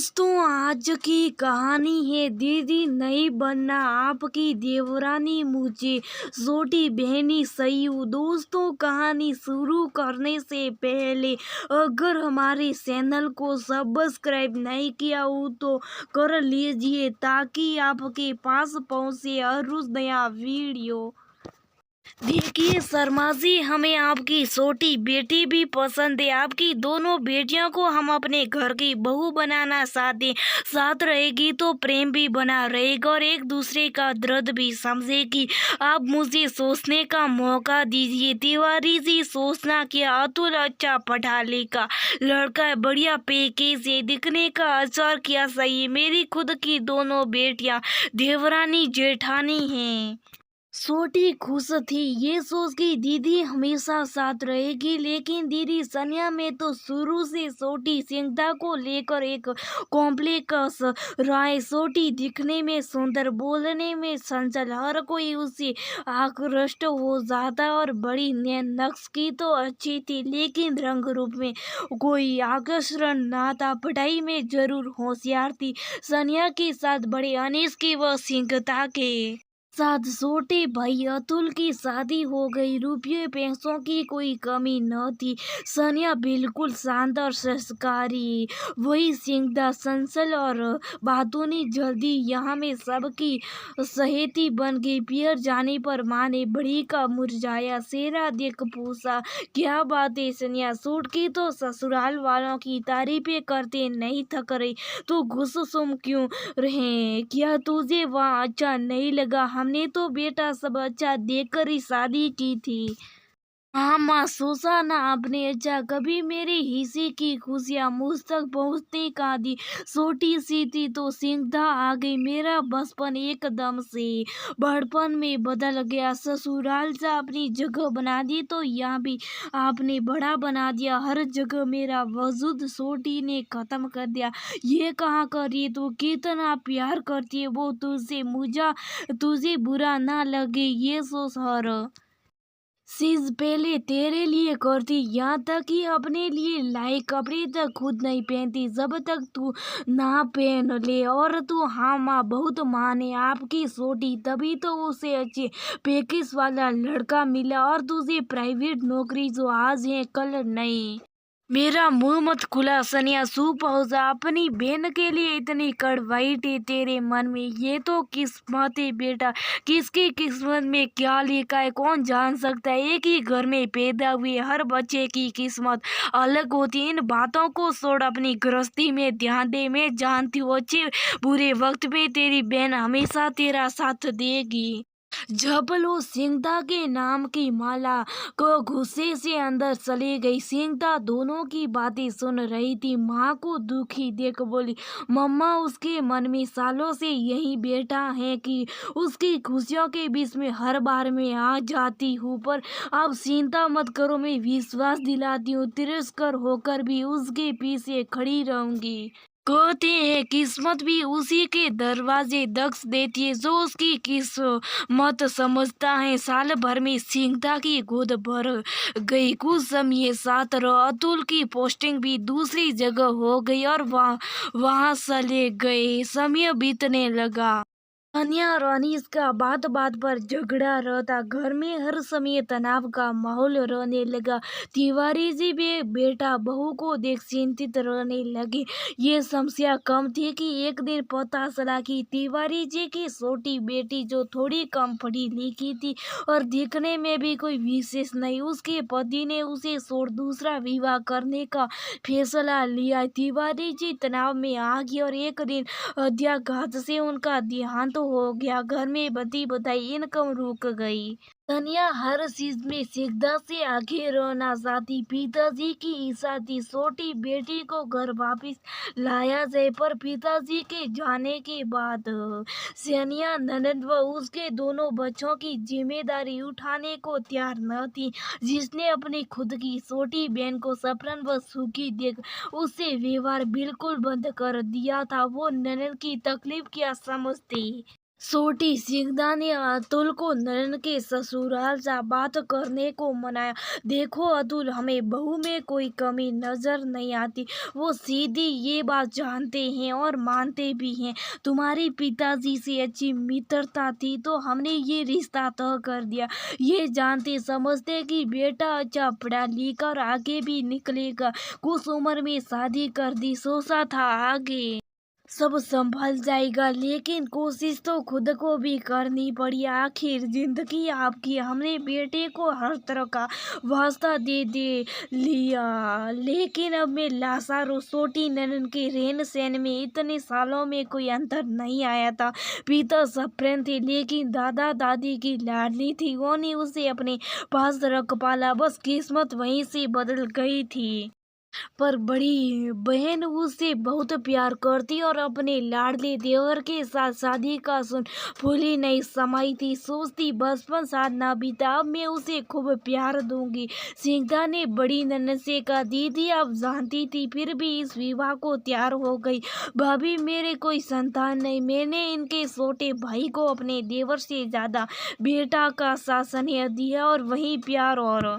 दोस्तों, आज की कहानी है दीदी नहीं बनना आपकी देवरानी मुझे छोटी बहनी सयू। दोस्तों, कहानी शुरू करने से पहले अगर हमारे चैनल को सब्सक्राइब नहीं किया हो तो कर लीजिए ताकि आपके पास पहुंचे हर रोज नया वीडियो। देखिए शर्मा जी, हमें आपकी छोटी बेटी भी पसंद है। आपकी दोनों बेटियों को हम अपने घर की बहू बनाना चाहते हैं। साथ रहेगी तो प्रेम भी बना रहेगा और एक दूसरे का दर्द भी समझेगी। आप मुझे सोचने का मौका दीजिए। तिवारी जी, सोचना क्या, अतुल अच्छा पढ़ा लिखा लड़का है, बढ़िया पैकेज है, दिखने का आचार क्या सही है। मेरी खुद की दोनों बेटियां देवरानी जेठानी हैं। छोटी खुश थी ये सोच कि दीदी हमेशा साथ रहेगी, लेकिन दीदी सनिया में तो शुरू से छोटी चिंता को लेकर एक कॉम्प्लेक्स राय। छोटी दिखने में सुंदर, बोलने में चंचल, हर कोई उससे आकृष्ट हो जाता। और बड़ी नक्श की तो अच्छी थी, लेकिन रंग रूप में कोई आकर्षण ना था। पढ़ाई में जरूर होशियार थी। सनिया के साथ बड़े अनिस की व सिंहता के साथ छोटे भाई अतुल की शादी हो गई। रुपये पैसों की कोई कमी न थी। सनिया बिल्कुल शांत और संस्कारी, वही सिंगदा संसल और बातूनी। जल्दी यहाँ में सबकी सहेती बन गई। पियर जाने पर माँ ने बड़ी का मुरझाया चेहरा देख पूछा, क्या बात है सनिया, सूट की तो ससुराल वालों की तारीफें करते नहीं थक रही, तो गुस्सुम क्यों रहे? क्या तुझे वहाँ अच्छा नहीं लगा? हमने तो बेटा सब अच्छा देखकर ही शादी की थी। हाँ माँ, सोचा ना आपने अच्छा। कभी मेरी हिस्से की खुशियाँ मुझ तक पहुँचने का दी। छोटी सी थी तो सिंगदा आ गई। मेरा बचपन एकदम से बड़पन में बदल गया। ससुराल से अपनी जगह बना दी तो यहाँ भी आपने बड़ा बना दिया। हर जगह मेरा वजूद छोटी ने खत्म कर दिया। ये कहाँ करिए तो कितना प्यार करती है वो तुझसे, तुझे बुरा ना लगे ये सोच हर चीज पहले तेरे लिए करती, यहाँ तक कि अपने लिए लाइक कपड़े तक खुद नहीं पहनती जब तक तू ना पहन ले। और तू हाँ माँ बहुत माने आपकी छोटी, तभी तो उसे अच्छे पैकेज वाला लड़का मिला और तुझे प्राइवेट नौकरी जो आज है कल नहीं। मेरा मुंह मत खुला सनिया, सूप पहुंचा। अपनी बहन के लिए इतनी कड़वाई थी तेरे मन में, ये तो किस्मत है बेटा। किसकी किस्मत में क्या लिखा है कौन जान सकता है। एक ही घर में पैदा हुए हर बच्चे की किस्मत अलग होती। इन बातों को छोड़, अपनी गृहस्थी में ध्यान दे। मैं जानती हूँ अच्छे बुरे वक्त में तेरी बहन हमेशा तेरा साथ देगी। जब लो सिंगदा के नाम की माला को गुस्से से अंदर चली गई। सिंगदा दोनों की बातें सुन रही थी। माँ को दुखी देख बोली, मम्मा उसके मन में सालों से यही बेटा है कि उसकी खुशियों के बीच में हर बार मैं आ जाती हूँ, पर अब चिंता मत करो, मैं विश्वास दिलाती हूँ तिरस्कार होकर भी उसके पीछे खड़ी रहूंगी। कहते हैं किस्मत भी उसी के दरवाजे दक्ष देती है जो उसकी किस्मत समझता है। साल भर में सिंगदा की गोद भर गई। कुछ समय साथ रहो। अतुल की पोस्टिंग भी दूसरी जगह हो गई और वहाँ चले गए। समय बीतने लगा। अनिया और अनीस का बात बात पर झगड़ा रहता। घर में हर समय तनाव का माहौल रहने लगा। तिवारी जी भी बेटा बहू को देख चिंतित रहने लगे। ये समस्या कम थी कि एक दिन पता चला कि तिवारी जी की छोटी बेटी, जो थोड़ी कम पढ़ी लिखी थी और दिखने में भी कोई विशेष नहीं, उसके पति ने उसे छोड़ दूसरा विवाह करने का फैसला लिया। तिवारी जी तनाव में आ गए और एक दिन हृदयाघात से उनका देहांत हो गया। घर में बती बताई इनकम रुक गई। तनिया हर चीज में सिद्धा से आगे रहना चाहती। पिताजी की इच्छा थी छोटी बेटी को घर वापिस लाया जाए, पर पिताजी के जाने के बाद सनिया ननद व उसके दोनों बच्चों की जिम्मेदारी उठाने को तैयार न थी। जिसने अपनी खुद की छोटी बहन को सफरन व सुखी देख उससे व्यवहार बिल्कुल बंद कर दिया था, वो ननद की तकलीफ क्या समझती। छोटी सिंघदा ने अतुल को नरेन के ससुराल से बात करने को मनाया। देखो अतुल, हमें बहू में कोई कमी नजर नहीं आती। वो सीधी ये बात जानते हैं और मानते भी हैं। तुम्हारे पिताजी से अच्छी मित्रता थी तो हमने ये रिश्ता तय कर दिया, ये जानते समझते कि बेटा अच्छा पढ़ा लिखा और आगे भी निकलेगा। कुछ उम्र में शादी कर दी, सोचा था आगे सब संभल जाएगा, लेकिन कोशिश तो खुद को भी करनी पड़ी। आखिर जिंदगी आपकी, हमने बेटे को हर तरह का वास्ता दे लिया, लेकिन अब मैं लाचार हूँ। छोटी ननन के रहन सहन में इतने सालों में कोई अंतर नहीं आया था। पिता सब प्रेम थे, लेकिन दादा दादी की लाडली थी, उन्होंने उसे अपने पास रख पाला। बस किस्मत वहीं से बदल गई थी। पर बड़ी बहन उससे बहुत प्यार करती और अपने लाडले देवर के साथ शादी का सुन फूली नहीं समाई थी। सोचती बचपन साथ ना बीता, अब मैं उसे खूब प्यार दूंगी। सिंघदा ने बड़ी ननद से कहा, दीदी आप जानती थी फिर भी इस विवाह को तैयार हो गई। भाभी मेरे कोई संतान नहीं, मैंने इनके छोटे भाई को अपने देवर से ज्यादा बेटा का शासन दिया और वही प्यार और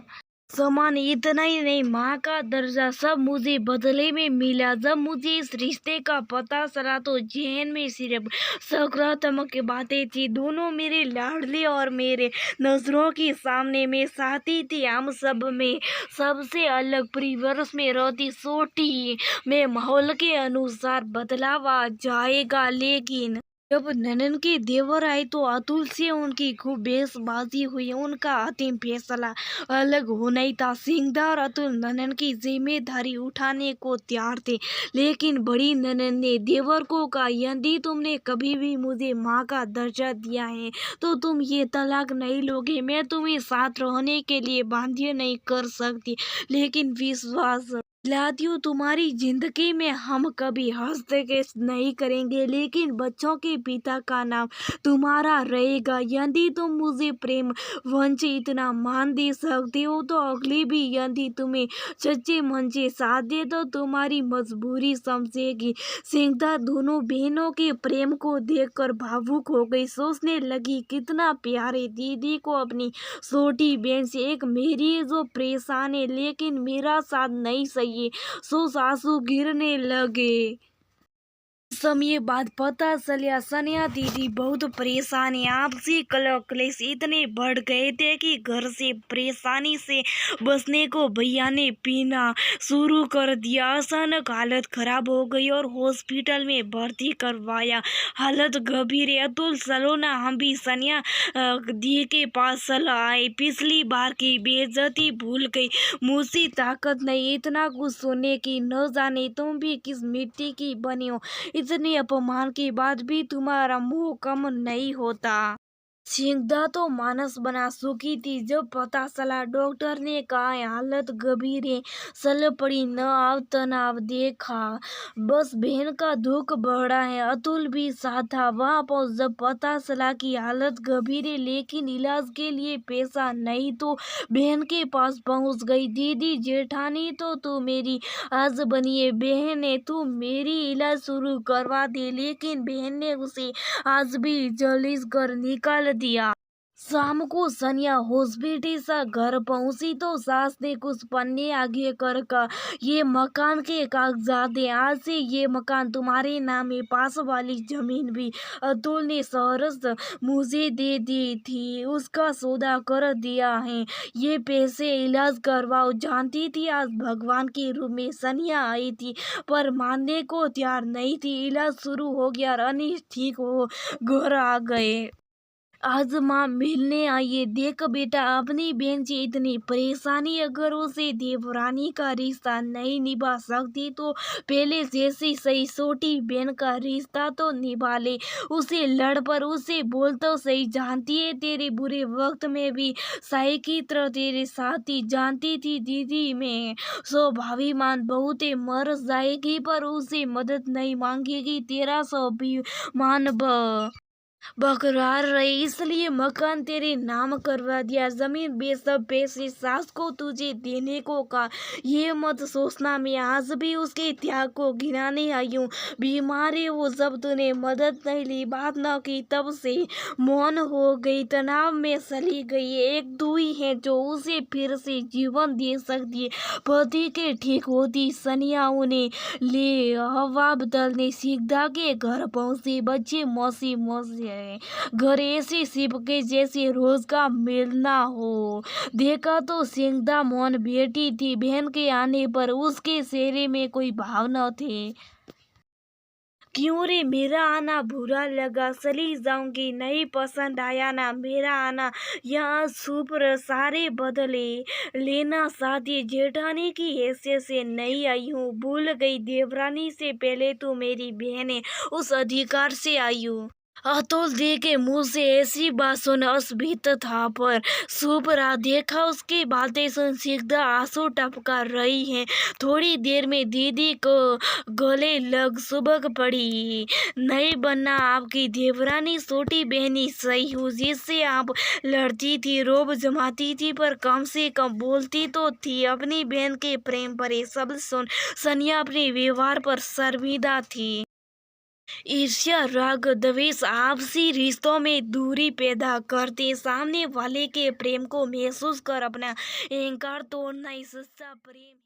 समान। इतना ही नहीं, माँ का दर्जा सब मुझे बदले में मिला। जब मुझे इस रिश्ते का पता चला तो जहन में सिर्फ सकारात्मक बातें थी। दोनों मेरे लाडले और मेरे नजरों के सामने में साथी थे। हम सब में सबसे अलग परिवर्ष में रहती छोटी में माहौल के अनुसार बदलाव आ जाएगा, लेकिन जब ननन के देवर आए तो अतुल से उनकी खूब बेसबाजी हुई। उनका अंतिम फैसला अलग होना ही था। सिंघदा और अतुल ननन की जिम्मेदारी उठाने को तैयार थे, लेकिन बड़ी ननन ने देवर को कहा, यदि तुमने कभी भी मुझे माँ का दर्जा दिया है तो तुम ये तलाक नहीं लोगे। मैं तुम्हें साथ रहने के लिए बाध्य नहीं कर सकती, लेकिन विश्वास दिलाती हूँ तुम्हारी जिंदगी में हम कभी हस्तक्षेप नहीं करेंगे, लेकिन बच्चों के पिता का नाम तुम्हारा रहेगा। यदि तुम मुझे प्रेम वंश इतना मान दे सकते हो तो अगली भी यदि तुम्हें सच्चे मन से साथ दे तो तुम्हारी मजबूरी समझेगी। सिंघदा दोनों बहनों के प्रेम को देखकर भावुक हो गई। सोचने लगी, कितना प्यारे दीदी को अपनी छोटी बहन से एक मेरी जो परेशान है लेकिन मेरा साथ नहीं सही है, सो आंसू गिरने लगे। समय बाद पता चला सनिया दीदी बहुत परेशान है। आपसी क्लेश इतने बढ़ गए थे कि घर से परेशानी से बचने को भैया ने पीना शुरू कर दिया। अचानक हालत खराब हो गई और हॉस्पिटल में भर्ती करवाया। हालत गंभीर है। अतुल चलो ना, हम भी सनिया दी के पास चला आए। पिछली बार की बेइज्जती भूल गई, मुझसे ताकत नहीं इतना कुछ सुनने की। न जाने तुम भी किस मिट्टी की बनी हो, इतने अपमान के बाद भी तुम्हारा मुंह कम नहीं होता। सिंघदा तो मानस बना चुकी थी। जब पता चला डॉक्टर ने कहा हालत गंभीर है, चल पड़ी। न आव तनाव देखा, बस बहन का दुख बढ़ा है। अतुल भी साथ था। वहां पहुंच जब पता चला कि हालत गंभीर है लेकिन इलाज के लिए पैसा नहीं तो बहन के पास पहुंच गई। दीदी जेठानी तो तू मेरी आज बनी है बहन है, तू मेरी इलाज शुरू करवा दे, लेकिन बहन ने उसे आज भी जलीस कर निकाल दिया। शाम को सनिया हॉस्पिटल से घर पहुंची तो सास ने कुछ पन्ने आगे कर कहा, ये मकान के कागजात हैं, आज से ये मकान तुम्हारे नाम है, पास वाली जमीन भी अतुल ने सहरस मुझे दे दी थी, उसका सौदा कर दिया है, ये पैसे इलाज करवाओ। जानती थी आज भगवान के रूप में सनिया आई थी, पर मानने को तैयार नहीं थी। इलाज शुरू हो गया और अनिश ठीक हो घर आ गए। आज माँ मिलने आई है, देख बेटा अपनी बहन से इतनी परेशानी, अगर उसे देवरानी का रिश्ता नहीं निभा सकती तो पहले जैसी सही छोटी बहन का रिश्ता तो निभा ले। उसे लड़ पर उसे बोल तो सही, जानती है तेरे बुरे वक्त में भी साई की तरह तेरे साथी। जानती थी दीदी में स्वाभिमान बहुत है, मर जाएगी पर उसे मदद नहीं मांगेगी। तेरा स्वाभिमान बरकरार रहे इसलिए मकान तेरे नाम करवा दिया, जमीन बेच सब पैसे सास को तुझे देने को कहा। ये मत सोचना मैं आज भी उसके त्याग को गिनाने आई हूँ। बीमार है वो, जब तूने मदद नहीं ली, बात न की, तब से मौन हो गई, तनाव में चली गई। एक तू ही है जो उसे फिर से जीवन दे सकती है। पति के ठीक होती सनिया उन्हें ले हवा बदलने सीधा के घर पहुंची। बच्चे मौसी मौसी है, घर ऐसे सिपके जैसे रोज का मिलना हो। देखा तो सिंगदा मौन बेटी थी। बहन के आने पर उसके चेहरे में कोई भाव न थे। क्यों रे, मेरा आना बुरा लगा, चली जाऊंगी, नहीं पसंद आया ना मेरा आना, यहाँ सुपर सारे बदले लेना साथी। जेठानी की हैसियत से नहीं आई हूँ, भूल गई देवरानी से पहले तू मेरी बहन है, उस अधिकार से आई हूँ। अतुल दे के मुंह से ऐसी बात सुन असभ्यत था, पर सुपरा देखा उसकी बातें सुन सीधा आंसू टपका रही हैं। थोड़ी देर में दीदी को गले लग सुबह पड़ी। नहीं बनना आपकी देवरानी, छोटी बहनी सही हूँ जिससे आप लड़ती थी, रोब जमाती थी, पर कम से कम बोलती तो थी। अपनी बहन के प्रेम पर ये सब सुन सनिया अपने व्यवहार पर शर्मिंदा थी। ईर्ष्या, राग, द्वेष आपसी रिश्तों में दूरी पैदा करते। सामने वाले के प्रेम को महसूस कर अपना अहंकार तोड़ना ही सच्चा प्रेम।